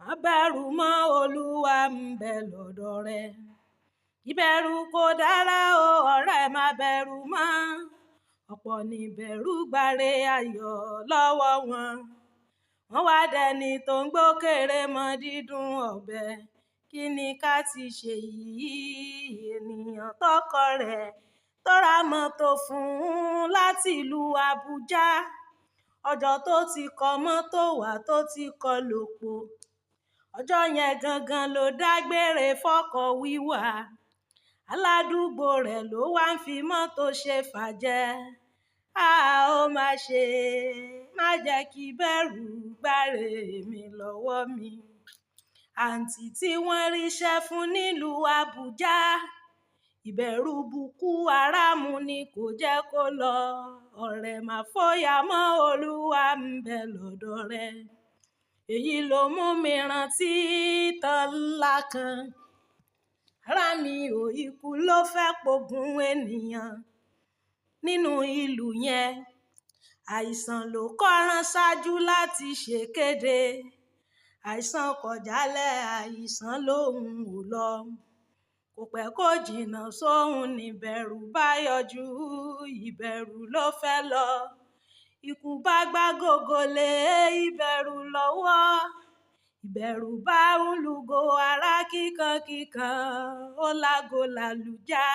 má bẹ̀rù mọ́, Olúwa ń bẹ lọ́dọ̀ rẹ. Ìbẹ̀rù kò dára o ọ̀rẹ́, má bẹ̀rù mọ́. Ọ̀pọ̀ ní bẹ̀rù gbàre ayọ̀ lọ́wọ́ wọn. Wọ́n wá dẹni tó ń gbókèrè mọ́ dídùn ọ̀bẹ. Kí ni ká ti ṣe yìí? Ènìyàn tọkọ rẹ̀ tó ra mọ́tò fún un láti ìlú Àbújá. Ọjọ́ tó ti kọ mọ́tò wá tó ti kọ lòpò. Ọjọ́ yẹn gangan ló dágbére fọ́kọ̀ wíwà. Aládùúgbò rẹ̀ ló wá ń fi mọ́tò ṣe fàjẹ́. Ó má ṣe, má jẹ́ kí bẹ̀rù gbàre mi lọ́wọ́ mi. Àǹtí tí wọ́n ríṣẹ́ fún nílùú Àbújá, ìbẹ̀rù Boko Haram ni kò jẹ́ kó lọ. Ọ̀rẹ́ má fòyà mọ́, Olúwa ń bẹ lọ́dọ̀ rẹ. Èyí ló mú mi rántí ìtàn ńlá kan. Ará mi ò, ikú ló fẹ́ pogun ènìyàn nínú ìlú yẹn. Àìsàn ló kọ́ran ṣáájú láti ṣèkéde. Àìsàn kọjálẹ̀, àìsàn lòun ò lọ. Kò pẹ́ kó jìnnà sóhun níbẹ̀rù bá yọjú. Ìbẹ̀rù ló fẹ́ lọ. Ikú bá gbá gògò lé ìbẹ̀rù lọ́wọ́. Ìbẹ̀rù bá ń lùgò ara kíkankíkan. Ó lágo làlùjá.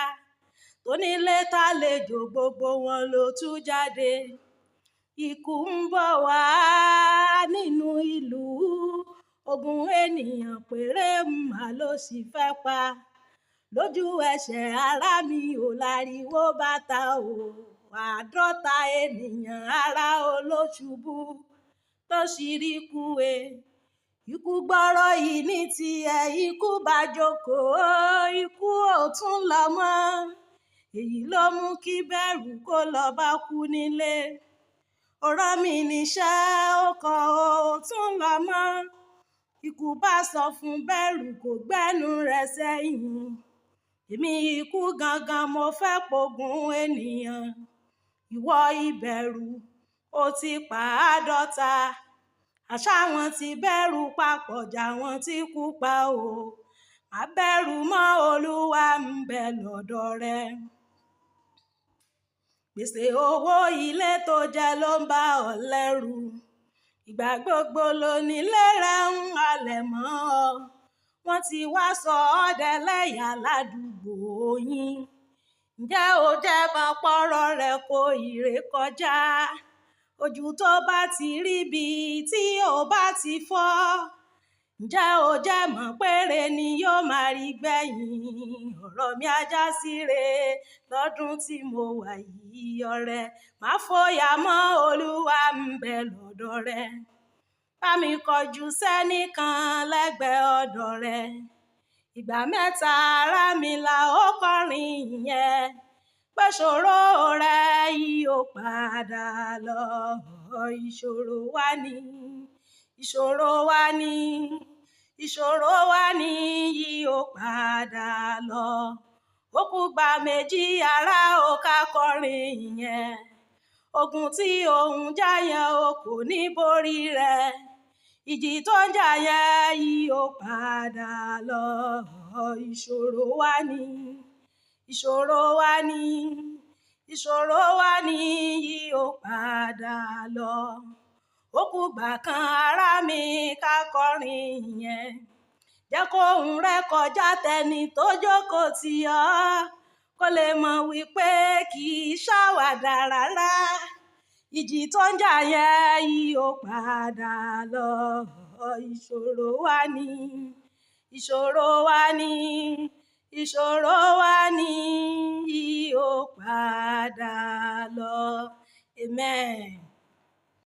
Tónílé tálejò gbogbo wọn ló tú jáde. Ikú ń bọ̀ wá nínú ìlú. Ogun ènìyàn péré mà ló sì fẹ́ pa. Lójú ẹsẹ̀ ará mi ò, láriwo bàtà o. 50 ènìyàn ará olóṣùbù tó sì rí kú e. Ikú gbọ́rọ̀ yìí ní tiẹ̀, ikú bá jókòó. Ikú ò tún lọ mọ́. Èyí ló mú kí bẹ̀rù kó lọ bá kú nílé. Ó rán mi níṣẹ́, ó kọ̀ ó tún lọ mọ́. Ikú bá sọ fún bẹ̀rù kó gbẹ́nu rẹ̀ sẹ́yìn. Èmi ikú gangan mo fẹ́ pogun ènìyàn. Ìwọ ìbẹ̀rù, ó ti pa 50. Àṣà wọn ti bẹ̀rù papọ̀ jà wọn tí kú pa o. Má bẹ̀rù mọ́, Olúwa ń bẹ lọ́dọ̀ rẹ. Gbèsè owó ilé tó jẹ ló ń bá ọ lẹ́rù. Ìgbà gbogbo lónílé rẹ̀ ń halẹ̀ mọ́ ọ. Wọ́n ti wá sọ ọ́ dẹlẹ́yà ládùúgbò yín. Ǹjẹ́ o jẹ́ mọ́ pọ́rọ̀ rẹ̀ kó ìrékọjá? Ojú tó bá ti rí bí tí ò bá ti fọ́. Ǹjẹ́ o jẹ́ mọ̀ péré ni yóò máa rí gbẹ̀yìn? Ọ̀rọ̀ mi ajá síre lọ́dún tí mo wà yìí ọ̀rẹ́. Má fòyà mọ́, Olúwa ń bẹ lọ́dọ̀ rẹ. Bá mi kọjú sẹ́nìkan lẹ́gbẹ̀ẹ́ ọ̀dọ̀ rẹ. Ìgbà 3 ará mi la ó kọrin yẹn. Pé ṣòro rẹ yóò padà lọ. Ìṣòro wa ni, ìṣòro wa ni, ìṣòro wa ni yóò padà lọ. Ó kú gba 2 ará ó ká kọrin yẹn. Ogun tí òun jà yẹn o kò ní borí rẹ̀. Ìjì tó ń jà yẹn yóò padà lọ. Ìṣòro wa ni, ìṣòro wa ni, ìṣòro wa ni yóò padà lọ. Ó kú gbà kan ará mi ká kọrin yẹn. Jẹ́ kóhùn rẹ kọjá tẹni tó jókòó tì ọ́. Kó lè mọ̀ wípé kì í ṣàwàdà rárá. Ìjì tó ń jà yẹn yóò padà lọ. Ìṣòro wa ni, ìṣòro wa ni, ìṣòro wa ni yóò padà lọ. Amen.